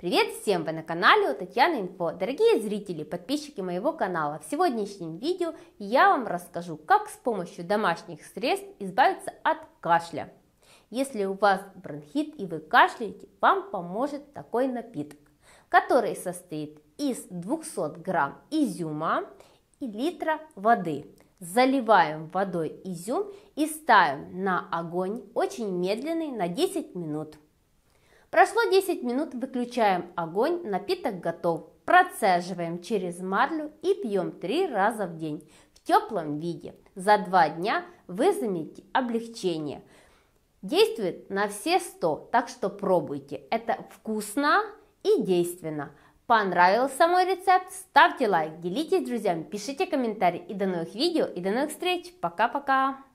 Привет всем! Вы на канале у Татьяны Инфо. Дорогие зрители, подписчики моего канала, в сегодняшнем видео я вам расскажу, как с помощью домашних средств избавиться от кашля. Если у вас бронхит и вы кашляете, вам поможет такой напиток, который состоит из 200 грамм изюма и литра воды. Заливаем водой изюм и ставим на огонь очень медленный на 10 минут. Прошло 10 минут, выключаем огонь, напиток готов. Процеживаем через марлю и пьем 3 раза в день в теплом виде. За 2 дня вы заметите облегчение. Действует на все 100, так что пробуйте. Это вкусно и действенно. Понравился мой рецепт? Ставьте лайк, делитесь с друзьями, пишите комментарии. И до новых видео, и до новых встреч. Пока-пока!